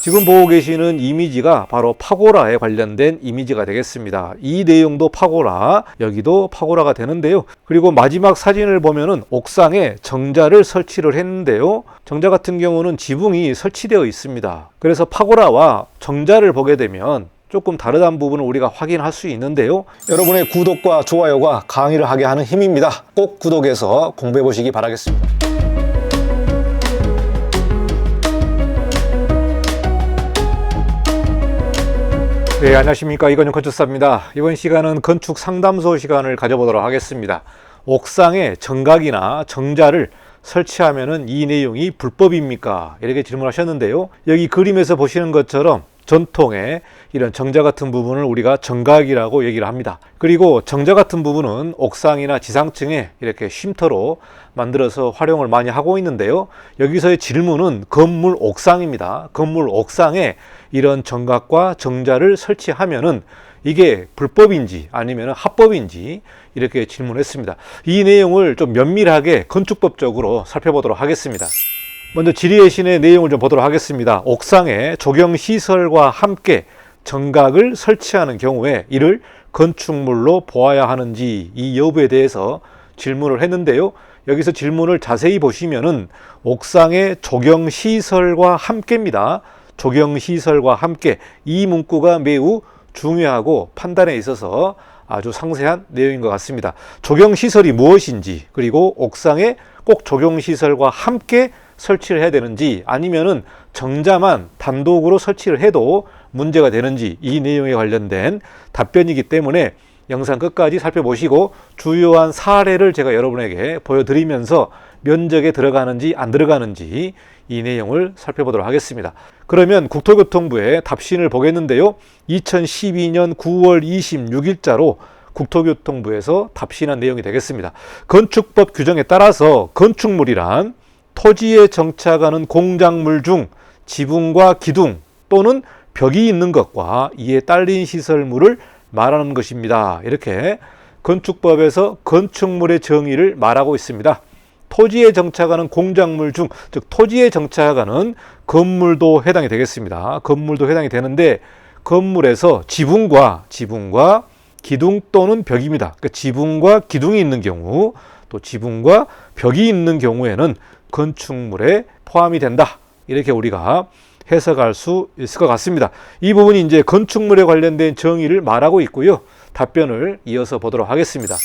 지금 보고 계시는 이미지가 바로 파고라에 관련된 이미지가 되겠습니다. 이 내용도 파고라, 여기도 파고라가 되는데요. 그리고 마지막 사진을 보면은 옥상에 정자를 설치를 했는데요. 정자 같은 경우는 지붕이 설치되어 있습니다. 그래서 파고라와 정자를 보게 되면 조금 다르다는 부분을 우리가 확인할 수 있는데요. 여러분의 구독과 좋아요가 강의를 하게 하는 힘입니다. 꼭 구독해서 공부해 보시기 바라겠습니다. 네, 안녕하십니까. 이건영 건축사입니다. 이번 시간은 건축 상담소 시간을 가져보도록 하겠습니다. 옥상에 정각이나 정자를 설치하면은 이 내용이 불법입니까? 이렇게 질문하셨는데요. 여기 그림에서 보시는 것처럼 전통의 이런 정자 같은 부분을 우리가 정각이라고 얘기를 합니다. 그리고 정자 같은 부분은 옥상이나 지상층에 이렇게 쉼터로 만들어서 활용을 많이 하고 있는데요. 여기서의 질문은 건물 옥상입니다. 건물 옥상에 이런 정각과 정자를 설치하면은 이게 불법인지 아니면 합법인지 이렇게 질문했습니다. 이 내용을 좀 면밀하게 건축법적으로 살펴보도록 하겠습니다. 먼저 지리의 신의 내용을 좀 보도록 하겠습니다. 옥상에 조경시설과 함께 정각을 설치하는 경우에 이를 건축물로 보아야 하는지 이 여부에 대해서 질문을 했는데요. 여기서 질문을 자세히 보시면은 옥상에 조경시설과 함께입니다. 조경시설과 함께 이 문구가 매우 중요하고 판단에 있어서 아주 상세한 내용인 것 같습니다. 조경시설이 무엇인지, 그리고 옥상에 꼭 조경시설과 함께 설치를 해야 되는지, 아니면은 정자만 단독으로 설치를 해도 문제가 되는지, 이 내용에 관련된 답변이기 때문에 영상 끝까지 살펴보시고 주요한 사례를 제가 여러분에게 보여드리면서 면적에 들어가는지 안 들어가는지 이 내용을 살펴보도록 하겠습니다. 그러면 국토교통부의 답신을 보겠는데요. 2012년 9월 26일자로 국토교통부에서 답신한 내용이 되겠습니다. 건축법 규정에 따라서 건축물이란 토지에 정착하는 공작물 중 지붕과 기둥 또는 벽이 있는 것과 이에 딸린 시설물을 말하는 것입니다. 이렇게 건축법에서 건축물의 정의를 말하고 있습니다. 토지에 정착하는 공작물 중, 즉 토지에 정착하는 건물도 해당이 되겠습니다. 건물도 해당이 되는데 건물에서 지붕과 기둥 또는 벽입니다. 그러니까 지붕과 기둥이 있는 경우, 또 지붕과 벽이 있는 경우에는 건축물에 포함이 된다. 이렇게 우리가 해석할 수 있을 것 같습니다. 이 부분이 이제 건축물에 관련된 정의를 말하고 있고요. 답변을 이어서 보도록 하겠습니다.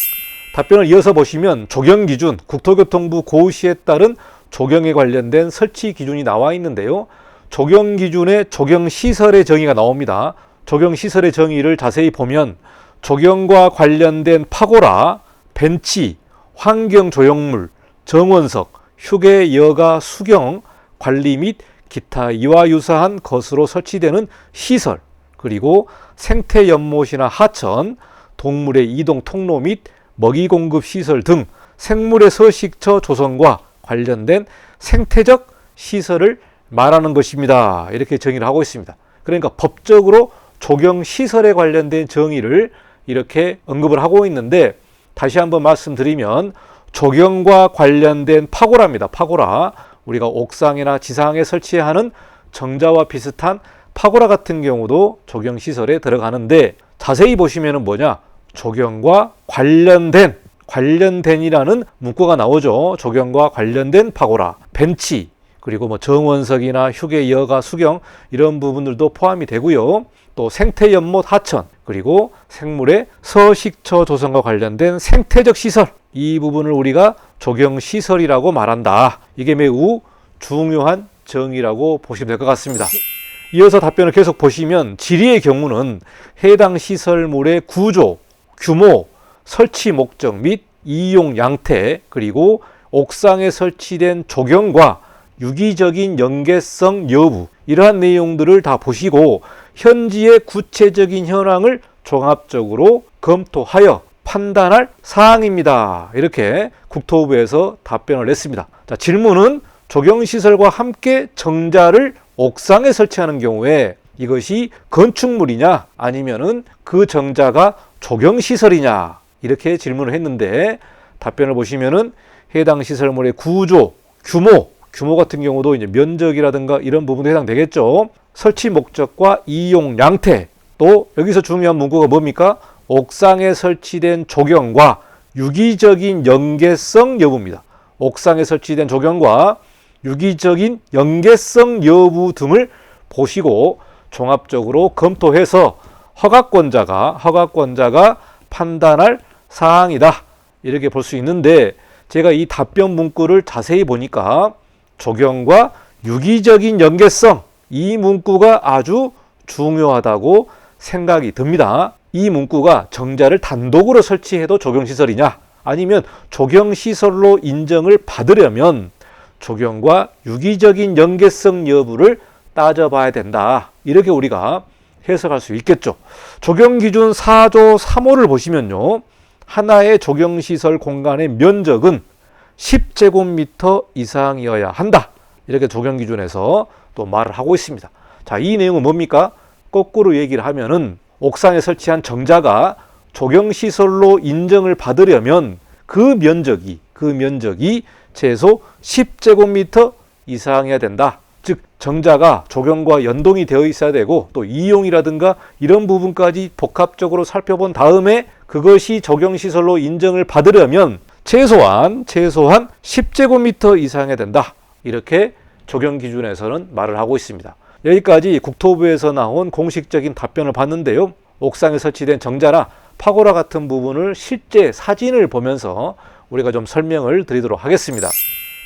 답변을 이어서 보시면 조경기준, 국토교통부 고시에 따른 조경에 관련된 설치 기준이 나와 있는데요. 조경기준의 조경시설의 정의가 나옵니다. 조경시설의 정의를 자세히 보면 조경과 관련된 파고라, 벤치, 환경조형물, 정원석, 휴게, 여가, 수경, 관리 및 기타 이와 유사한 것으로 설치되는 시설, 그리고 생태 연못이나 하천, 동물의 이동 통로 및 먹이 공급 시설 등 생물의 서식처 조성과 관련된 생태적 시설을 말하는 것입니다. 이렇게 정의를 하고 있습니다. 그러니까 법적으로 조경시설에 관련된 정의를 이렇게 언급을 하고 있는데, 다시 한번 말씀드리면 조경과 관련된 파고라입니다. 파고라. 우리가 옥상이나 지상에 설치하는 정자와 비슷한 파고라 같은 경우도 조경시설에 들어가는데, 자세히 보시면은 뭐냐? 조경과 관련된이라는 문구가 나오죠. 조경과 관련된 파고라, 벤치, 그리고 뭐 정원석이나 휴게, 여가, 수경 이런 부분들도 포함이 되고요. 또 생태 연못, 하천, 그리고 생물의 서식처 조성과 관련된 생태적 시설, 이 부분을 우리가 조경시설이라고 말한다. 이게 매우 중요한 정의라고 보시면 될 것 같습니다. 이어서 답변을 계속 보시면 지리의 경우는 해당 시설물의 구조, 규모, 설치 목적 및 이용 양태, 그리고 옥상에 설치된 조경과 유기적인 연계성 여부, 이러한 내용들을 다 보시고 현지의 구체적인 현황을 종합적으로 검토하여 판단할 사항입니다. 이렇게 국토부에서 답변을 냈습니다. 자, 질문은 조경시설과 함께 정자를 옥상에 설치하는 경우에 이것이 건축물이냐 아니면은 그 정자가 조경시설이냐, 이렇게 질문을 했는데 답변을 보시면은 해당 시설물의 구조, 규모, 규모 같은 경우도 이제 면적이라든가 이런 부분에 해당되겠죠. 설치 목적과 이용 양태, 또 여기서 중요한 문구가 뭡니까? 옥상에 설치된 조경과 유기적인 연계성 여부입니다. 옥상에 설치된 조경과 유기적인 연계성 여부 등을 보시고 종합적으로 검토해서 허가권자가 판단할 사항이다. 이렇게 볼 수 있는데, 제가 이 답변 문구를 자세히 보니까 조경과 유기적인 연계성, 이 문구가 아주 중요하다고 생각이 듭니다. 이 문구가 정자를 단독으로 설치해도 조경시설이냐, 아니면 조경시설로 인정을 받으려면 조경과 유기적인 연계성 여부를 따져봐야 된다. 이렇게 우리가 해석할 수 있겠죠. 조경기준 4조 3호를 보시면요, 하나의 조경시설 공간의 면적은 10제곱미터 이상이어야 한다. 이렇게 조경기준에서 또 말을 하고 있습니다. 자, 이 내용은 뭡니까? 거꾸로 얘기를 하면은 옥상에 설치한 정자가 조경시설로 인정을 받으려면 그 면적이 최소 10제곱미터 이상이어야 된다. 즉 정자가 조경과 연동이 되어 있어야 되고, 또 이용이라든가 이런 부분까지 복합적으로 살펴본 다음에 그것이 조경시설로 인정을 받으려면 최소한 10제곱미터 이상이어야 된다. 이렇게 조경기준에서는 말을 하고 있습니다. 여기까지 국토부에서 나온 공식적인 답변을 봤는데요, 옥상에 설치된 정자나 파고라 같은 부분을 실제 사진을 보면서 우리가 좀 설명을 드리도록 하겠습니다.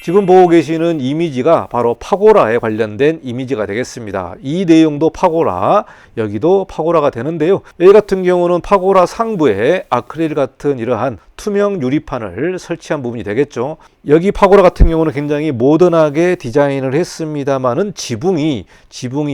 지금 보고 계시는 이미지가 바로 파고라에 관련된 이미지가 되겠습니다. 이 내용도 파고라, 여기도 파고라가 되는데요. 여기 같은 경우는 파고라 상부에 아크릴 같은 이러한 투명 유리판을 설치한 부분이 되겠죠. 여기 파고라 같은 경우는 굉장히 모던하게 디자인을 했습니다만은 지붕이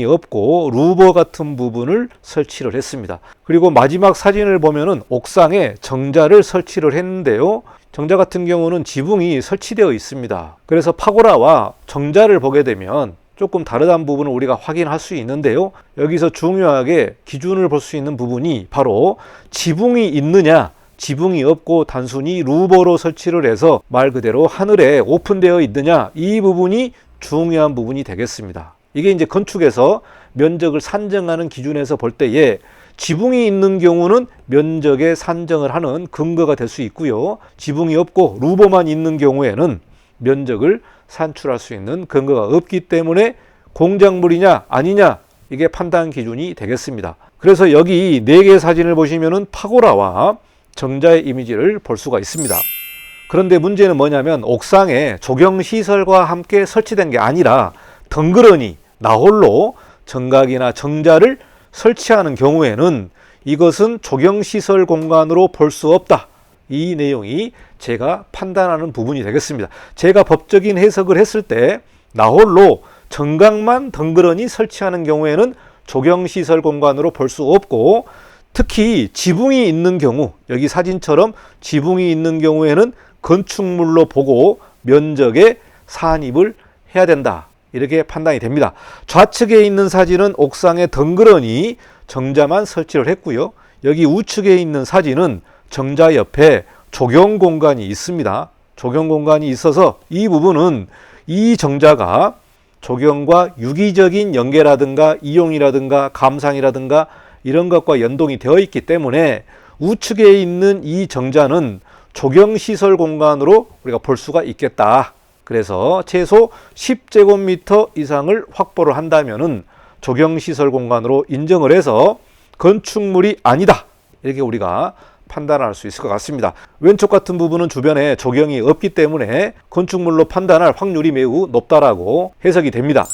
없고 루버 같은 부분을 설치를 했습니다. 그리고 마지막 사진을 보면은 옥상에 정자를 설치를 했는데요, 정자 같은 경우는 지붕이 설치되어 있습니다. 그래서 파고라와 정자를 보게 되면 조금 다르다는 부분을 우리가 확인할 수 있는데요, 여기서 중요하게 기준을 볼 수 있는 부분이 바로 지붕이 있느냐, 지붕이 없고 단순히 루버로 설치를 해서 말 그대로 하늘에 오픈되어 있느냐, 이 부분이 중요한 부분이 되겠습니다. 이게 이제 건축에서 면적을 산정하는 기준에서 볼 때에 지붕이 있는 경우는 면적에 산정을 하는 근거가 될 수 있고요, 지붕이 없고 루버만 있는 경우에는 면적을 산출할 수 있는 근거가 없기 때문에 공작물이냐 아니냐, 이게 판단 기준이 되겠습니다. 그래서 여기 4개의 사진을 보시면은 파고라와 정자의 이미지를 볼 수가 있습니다. 그런데 문제는 뭐냐면 옥상에 조경시설과 함께 설치된 게 아니라 덩그러니 나홀로 정각이나 정자를 설치하는 경우에는 이것은 조경시설 공간으로 볼 수 없다. 이 내용이 제가 판단하는 부분이 되겠습니다. 제가 법적인 해석을 했을 때 나홀로 정각만 덩그러니 설치하는 경우에는 조경시설 공간으로 볼 수 없고, 특히 지붕이 있는 경우, 여기 사진처럼 지붕이 있는 경우에는 건축물로 보고 면적에 산입을 해야 된다. 이렇게 판단이 됩니다. 좌측에 있는 사진은 옥상에 덩그러니 정자만 설치를 했고요, 여기 우측에 있는 사진은 정자 옆에 조경 공간이 있습니다. 조경 공간이 있어서 이 부분은 이 정자가 조경과 유기적인 연계라든가 이용이라든가 감상이라든가 이런 것과 연동이 되어 있기 때문에 우측에 있는 이 정자는 조경시설 공간으로 우리가 볼 수가 있겠다. 그래서 최소 10제곱미터 이상을 확보를 한다면은 조경시설 공간으로 인정을 해서 건축물이 아니다. 이렇게 우리가 판단할 수 있을 것 같습니다. 왼쪽 같은 부분은 주변에 조경이 없기 때문에 건축물로 판단할 확률이 매우 높다라고 해석이 됩니다.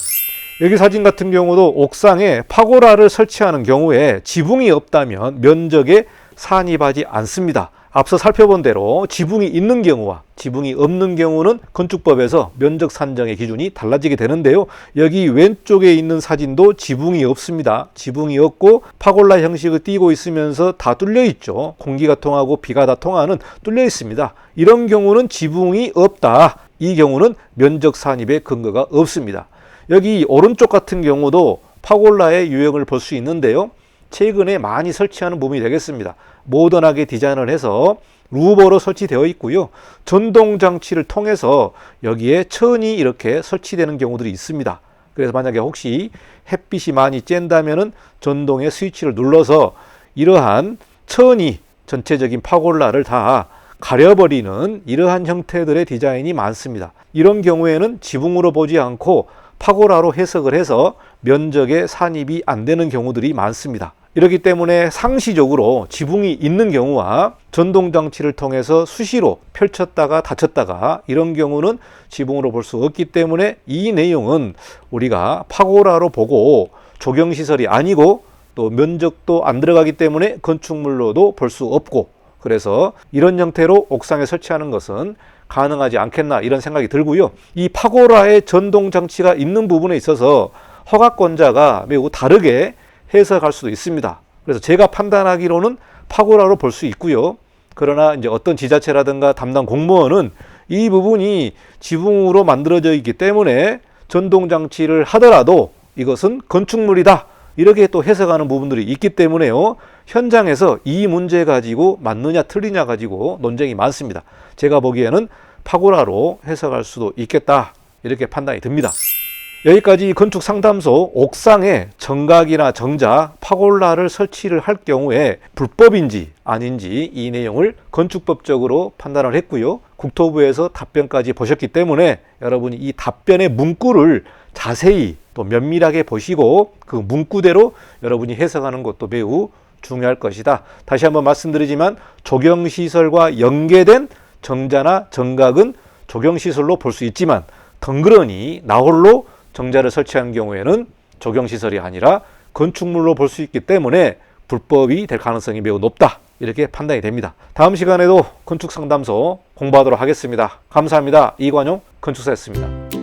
여기 사진 같은 경우도 옥상에 파고라를 설치하는 경우에 지붕이 없다면 면적에 산입하지 않습니다. 앞서 살펴본 대로 지붕이 있는 경우와 지붕이 없는 경우는 건축법에서 면적 산정의 기준이 달라지게 되는데요, 여기 왼쪽에 있는 사진도 지붕이 없습니다. 지붕이 없고 파골라 형식을 띄고 있으면서 다 뚫려 있죠. 공기가 통하고 비가 다 통하는 뚫려 있습니다. 이런 경우는 지붕이 없다. 이 경우는 면적 산입의 근거가 없습니다. 여기 오른쪽 같은 경우도 파골라의 유형을 볼 수 있는데요, 최근에 많이 설치하는 부분이 되겠습니다. 모던하게 디자인을 해서 루버로 설치되어 있고요. 전동 장치를 통해서 여기에 천이 이렇게 설치되는 경우들이 있습니다. 그래서 만약에 혹시 햇빛이 많이 쬐다면은 전동의 스위치를 눌러서 이러한 천이 전체적인 파골라를 다 가려버리는 이러한 형태들의 디자인이 많습니다. 이런 경우에는 지붕으로 보지 않고 파고라로 해석을 해서 면적에 산입이 안 되는 경우들이 많습니다. 이렇기 때문에 상시적으로 지붕이 있는 경우와 전동장치를 통해서 수시로 펼쳤다가 닫혔다가 이런 경우는 지붕으로 볼 수 없기 때문에 이 내용은 우리가 파고라로 보고 조경시설이 아니고 또 면적도 안 들어가기 때문에 건축물로도 볼 수 없고, 그래서 이런 형태로 옥상에 설치하는 것은 가능하지 않겠나 이런 생각이 들고요. 이 파고라의 전동 장치가 있는 부분에 있어서 허가권자가 매우 다르게 해석할 수도 있습니다. 그래서 제가 판단하기로는 파고라로 볼 수 있고요. 그러나 이제 어떤 지자체라든가 담당 공무원은 이 부분이 지붕으로 만들어져 있기 때문에 전동 장치를 하더라도 이것은 건축물이다, 이렇게 또 해석하는 부분들이 있기 때문에요. 현장에서 이 문제 가지고 맞느냐 틀리냐 가지고 논쟁이 많습니다. 제가 보기에는 파고라로 해석할 수도 있겠다, 이렇게 판단이 듭니다. 여기까지 건축 상담소 옥상에 정각이나 정자, 파골라를 설치를 할 경우에 불법인지 아닌지 이 내용을 건축법적으로 판단을 했고요. 국토부에서 답변까지 보셨기 때문에 여러분이 이 답변의 문구를 자세히 또 면밀하게 보시고 그 문구대로 여러분이 해석하는 것도 매우 중요할 것이다. 다시 한번 말씀드리지만 조경시설과 연계된 정자나 정각은 조경시설로 볼 수 있지만 덩그러니 나홀로 정자를 설치한 경우에는 조경시설이 아니라 건축물로 볼 수 있기 때문에 불법이 될 가능성이 매우 높다, 이렇게 판단이 됩니다. 다음 시간에도 건축상담소 공부하도록 하겠습니다. 감사합니다. 이관용 건축사였습니다.